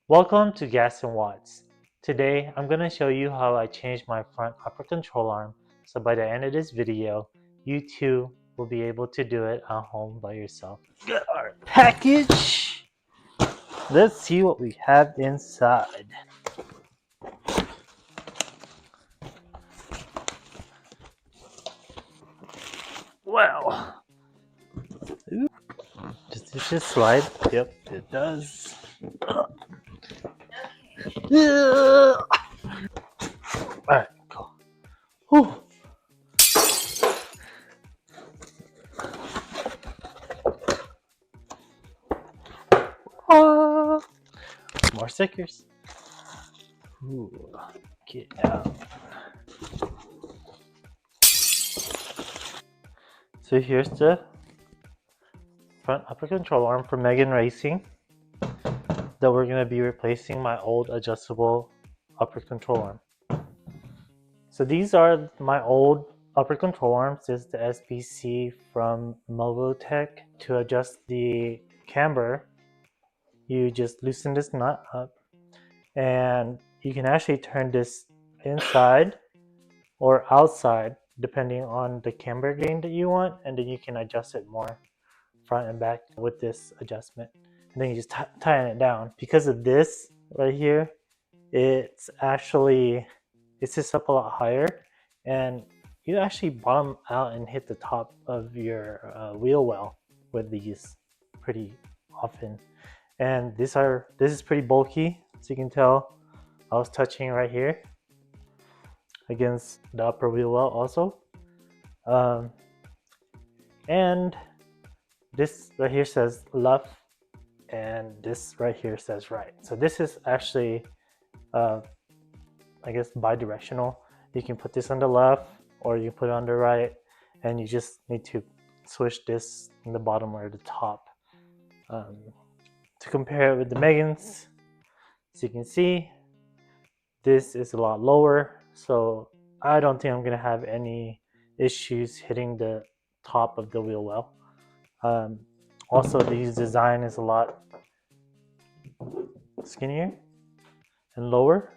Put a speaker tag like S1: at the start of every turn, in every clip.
S1: Welcome to Gas and Watts. Today I'm going to show you how I changed my front upper control arm, so by the end of this video you too will be able to do it at home by yourself. Get our package! Let's see what we have inside. Wow! Does this just slide? Yep, it does. Alright, go. Whew. Ah, more stickers. Ooh, get out. So here's the front upper control arm for Megan Racing that we're going to be replacing my old adjustable upper control arm. So these are my old upper control arms. This is the SPC from Movotech. To adjust the camber, you just loosen this nut up and you can actually turn this inside or outside depending on the camber gain that you want, and then you can adjust it more front and back with this adjustment, and then you just tighten it down. Because of this right here, it sits up a lot higher, and you actually bottom out and hit the top of your wheel well with these pretty often. And this is pretty bulky, so you can tell I was touching right here against the upper wheel well also. And this right here says left and this right here says right. So this is actually I guess bi-directional. You can put this on the left or you put it on the right, and you just need to switch this in the bottom or the top. To compare it with the Megan's, as you can see, this is a lot lower, so I don't think I'm gonna have any issues hitting the top of the wheel well. Also, the design is a lot skinnier and lower,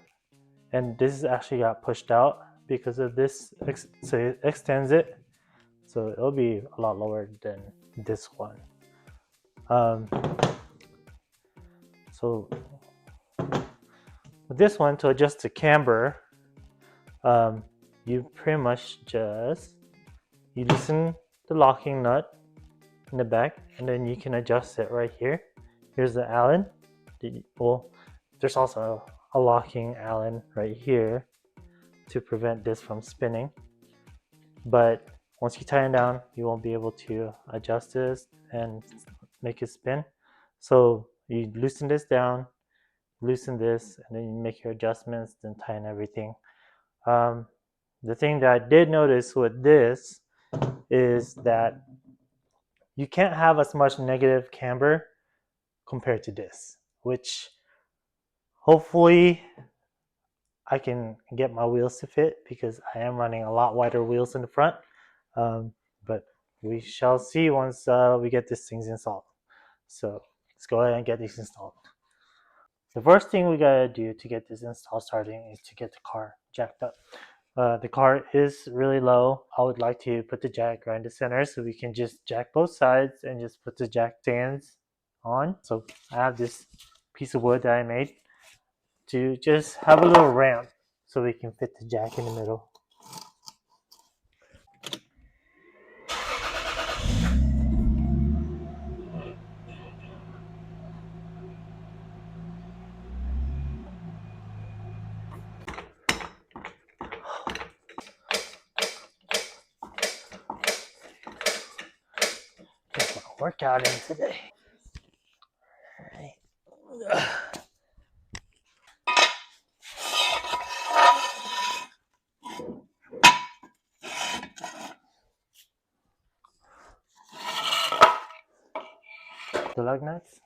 S1: and this actually got pushed out because of this, so it extends it, so it'll be a lot lower than this one. So with this one, to adjust the camber, you pretty much just loosen the locking nut in the back, and then you can adjust it right here. Here's the Allen. Well, there's also a locking Allen right here to prevent this from spinning, but once you tighten down, you won't be able to adjust this and make it spin. So you loosen this down, loosen this, and then you make your adjustments, then tighten everything. The thing that I did notice with this is that you can't have as much negative camber compared to this, which hopefully I can get my wheels to fit, because I am running a lot wider wheels in the front. But we shall see once we get these things installed. So let's go ahead and get these installed. The first thing we gotta do to get this install starting is to get the car jacked up. The car is really low. I would like to put the jack right in the center so we can just jack both sides and just put the jack stands on. So I have this piece of wood that I made to just have a little ramp so we can fit the jack in the middle. Get my workout in today. All right. The lug nuts.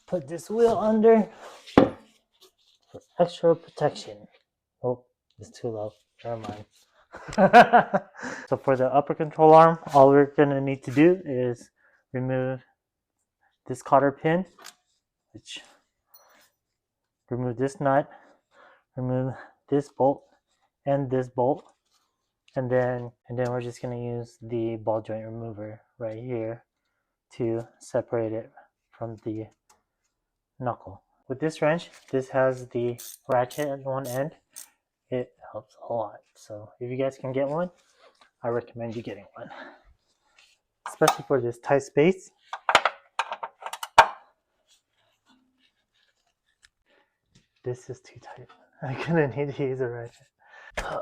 S1: Put this wheel under for extra protection. Oh, it's too low. Never mind. So for the upper control arm, all we're gonna need to do is remove this cotter pin, which remove this nut, remove this bolt and this bolt, and then we're just gonna use the ball joint remover right here to separate it from the knuckle. With this wrench, this has the ratchet at one end. It helps a lot. So if you guys can get one, I recommend you getting one, especially for this tight space. This is too tight. I'm gonna need to use a ratchet. Damn.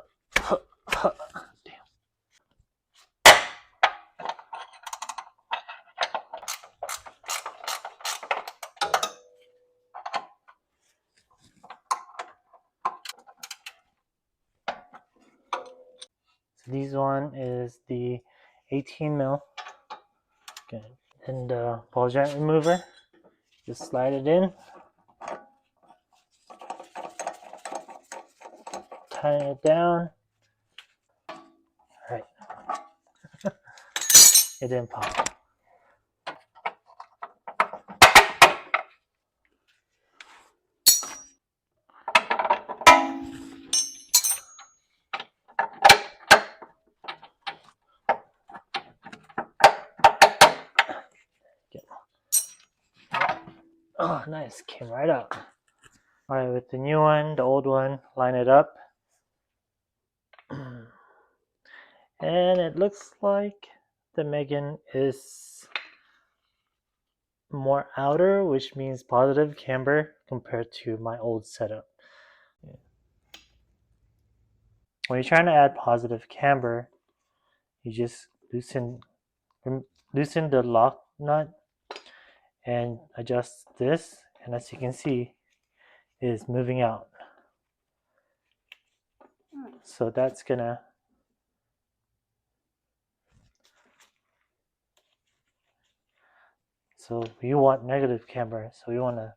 S1: So this one is the 18 mil. Good. And ball joint remover. Just slide it in. Tighten it down. Alright. It didn't pop. Oh, nice. Came right out. Alright, with the new one, the old one, line it up. And it looks like the Megan is more outer, which means positive camber compared to my old setup. When you're trying to add positive camber, you just loosen the lock nut and adjust this, and as you can see, it is moving out. So that's gonna so we want negative camber, so we want to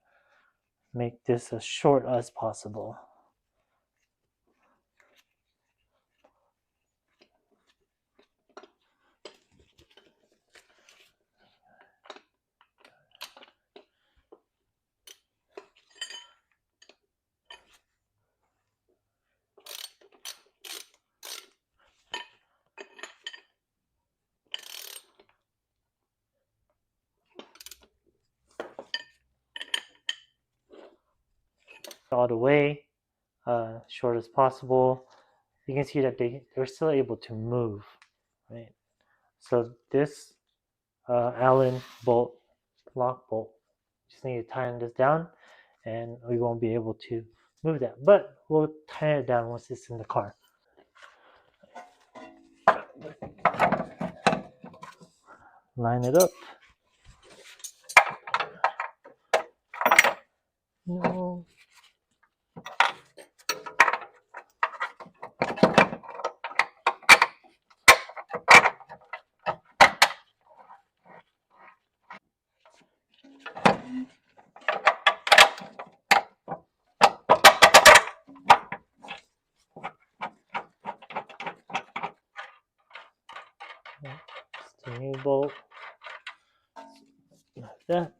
S1: make this as short as possible. All the way short as possible. You can see that they're still able to move, right? So this Allen bolt, lock bolt, just need to tighten this down, and we won't be able to move that. But we'll tighten it down once it's in the car. Line it up. No. Just a new bolt. Like that.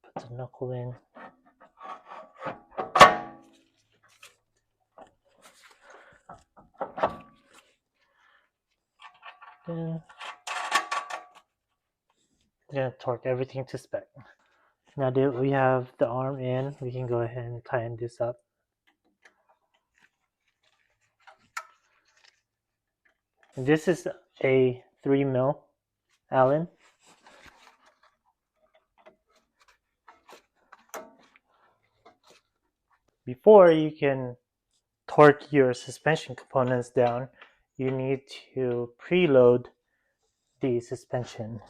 S1: Put the knuckle in. Then we're gonna torque everything to spec. Now that we have the arm in, we can go ahead and tighten this up. And this is a 3 mil Allen. Before you can torque your suspension components down, you need to preload the suspension.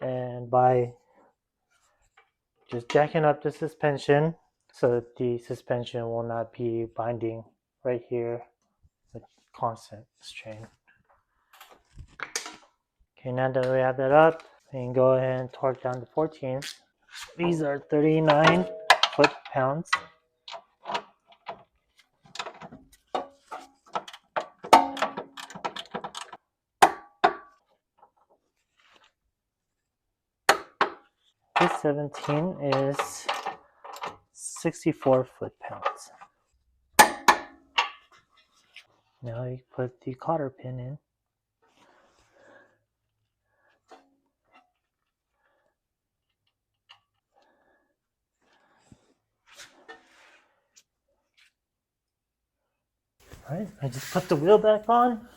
S1: And by just jacking up the suspension so that the suspension will not be binding right here with constant strain. Okay, now that we have that up, we can go ahead and torque down to 14. These are 39 foot-pounds. This 17 is 64 foot-pounds. Now you put the cotter pin in. Alright, I just put the wheel back on.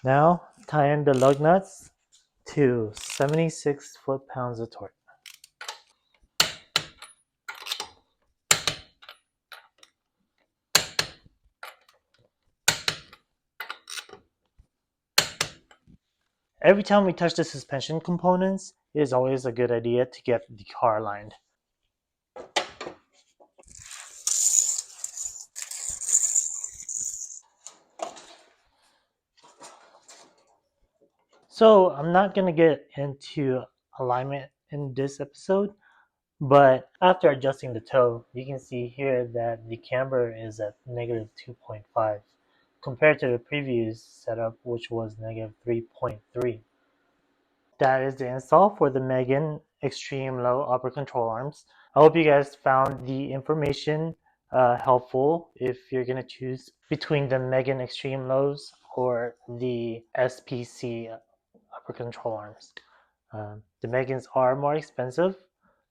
S1: Now tie in the lug nuts to 76 foot-pounds of torque. Every time we touch the suspension components, it is always a good idea to get the car aligned. So I'm not going to get into alignment in this episode, but after adjusting the toe, you can see here that the camber is at negative 2.5 compared to the previous setup, which was negative 3.3. That is the install for the Megan Extreme Low Upper Control Arms. I hope you guys found the information helpful if you're going to choose between the Megan Extreme Lows or the SPC upper control arms. The Megans are more expensive,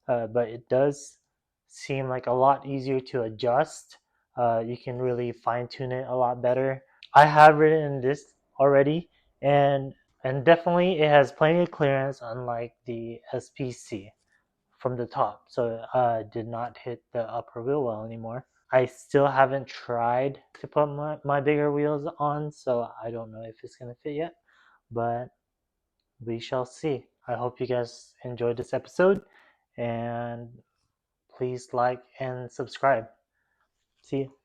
S1: but it does seem like a lot easier to adjust. You can really fine tune it a lot better. I have ridden this already, and definitely it has plenty of clearance, unlike the SPC from the top. So did not hit the upper wheel well anymore. I still haven't tried to put my bigger wheels on, so I don't know if it's gonna fit yet, but we shall see. I hope you guys enjoyed this episode, and please like and subscribe. See you.